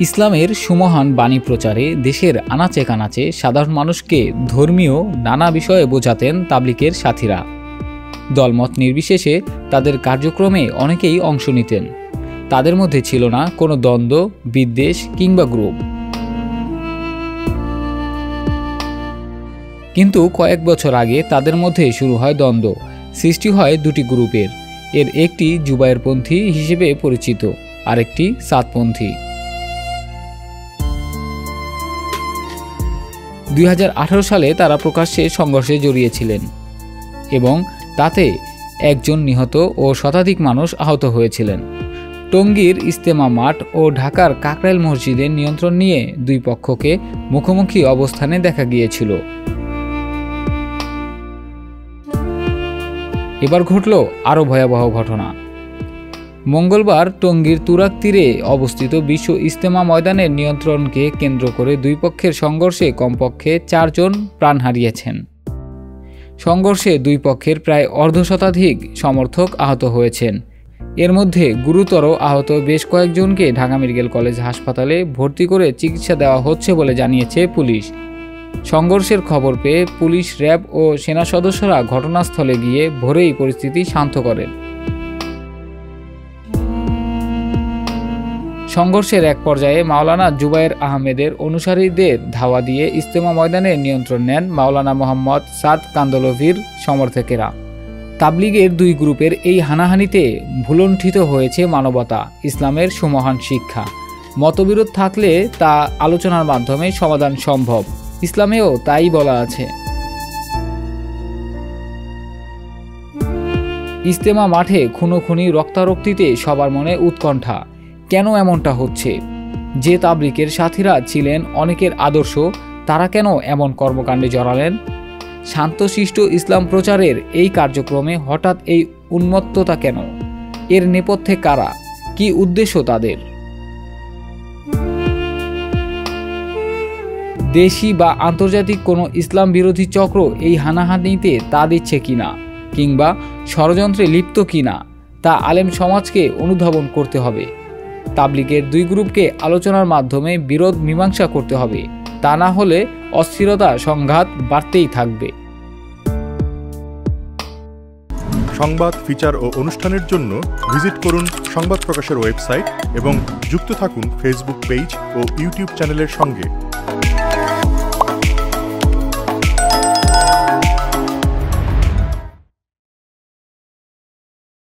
ইসলামের সুমহান বাণী প্রচারে দেশের আনাচে কানাচে সাধারণ মানুষকে ধর্মীয় নানা বিষয়ে বোঝাতেন তাবলিগের সাথীরা। দলমত নির্বিশেষে তাদের কার্যক্রমে অনেকেই অংশ নিতেন। তাদের মধ্যে ছিল না কোনো দ্বন্দ্ব, বিদ্বেষ কিংবা গ্রুপ। কিন্তু কয়েক বছর আগে তাদের মধ্যে শুরু হয় দ্বন্দ্ব, সৃষ্টি হয় দুটি গ্রুপের। এর একটি জুবায়েরপন্থী হিসেবে পরিচিত, আরেকটি সাদপন্থী। 2018 সালে তারা প্রকাশ্যে সংঘর্ষে জড়িয়েছিলেন এবং তাতে একজন নিহত ও শতাধিক মানুষ আহত হয়েছিলেন। টঙ্গীর ইজতেমা মাঠ ও ঢাকার কাকরাইল মসজিদের নিয়ন্ত্রণ নিয়ে দুই পক্ষকে মুখোমুখি অবস্থানে দেখা গিয়েছিল। এবার ঘটল আরও ভয়াবহ ঘটনা। মঙ্গলবার টঙ্গীর তুরাগ তীরে অবস্থিত বিশ্ব ইজতেমা ময়দানের নিয়ন্ত্রণকে কেন্দ্র করে দুই পক্ষের সংঘর্ষে কমপক্ষে 4 জন প্রাণ হারিয়েছেন। সংঘর্ষে দুই পক্ষের প্রায় অর্ধশতাধিক সমর্থক আহত হয়েছেন। এর মধ্যে গুরুতর আহত বেশ কয়েকজনকে ঢাকা মেডিকেল কলেজ হাসপাতালে ভর্তি করে চিকিৎসা দেওয়া হচ্ছে বলে জানিয়েছে পুলিশ। সংঘর্ষের খবর পেয়ে পুলিশ, র্যাব ও সেনা সদস্যরা ঘটনাস্থলে গিয়ে ভোরেই পরিস্থিতি শান্ত করেন। সংঘর্ষের এক পর্যায়ে মাওলানা জুবায়ের আহমেদের অনুসারীদের ধাওয়া দিয়ে ইজতেমা ময়দানের নিয়ন্ত্রণ নেন মাওলানা মোহাম্মদ সাদ কান্দলভির সমর্থকেরা। তাবলিগের দুই গ্রুপের এই হানাহানিতে ভুলণ্ঠিত হয়েছে মানবতা, ইসলামের সুমহান শিক্ষা। মতবিরোধ থাকলে তা আলোচনার মাধ্যমে সমাধান সম্ভব, ইসলামেও তাই বলা আছে। ইজতেমা মাঠে খুনোখুনি, রক্তারক্তিতে সবার মনে উৎকণ্ঠা। কেন এমনটা হচ্ছে? যে তাবলিগের সাথীরা ছিলেন অনেকের আদর্শ, তারা কেন এমন কর্মকাণ্ডে জড়ালেন? শান্তশিষ্ট ইসলাম প্রচারের এই কার্যক্রমে হঠাৎ এই উন্মত্ততা কেন? এর নেপথ্যে কারা? কি উদ্দেশ্য তাদের? দেশি বা আন্তর্জাতিক কোনো ইসলাম বিরোধী চক্র এই হানাহানিতে তা দিচ্ছে কিনা, কিংবা ষড়যন্ত্রে লিপ্ত কিনা, তা আলেম সমাজকে অনুধাবন করতে হবে। তাবলিগের দুই গ্রুপকে আলোচনার মাধ্যমে বিরোধ মীমাংসা করতে হবে, তা না হলে অস্থিরতা, সংঘাত বাড়তেই থাকবে। সংবাদ, ফিচার ও অনুষ্ঠানের জন্য ভিজিট করুন সংবাদ প্রকাশের ওয়েবসাইট এবং যুক্ত থাকুন ফেসবুক পেজ ও ইউটিউব চ্যানেলের সঙ্গে।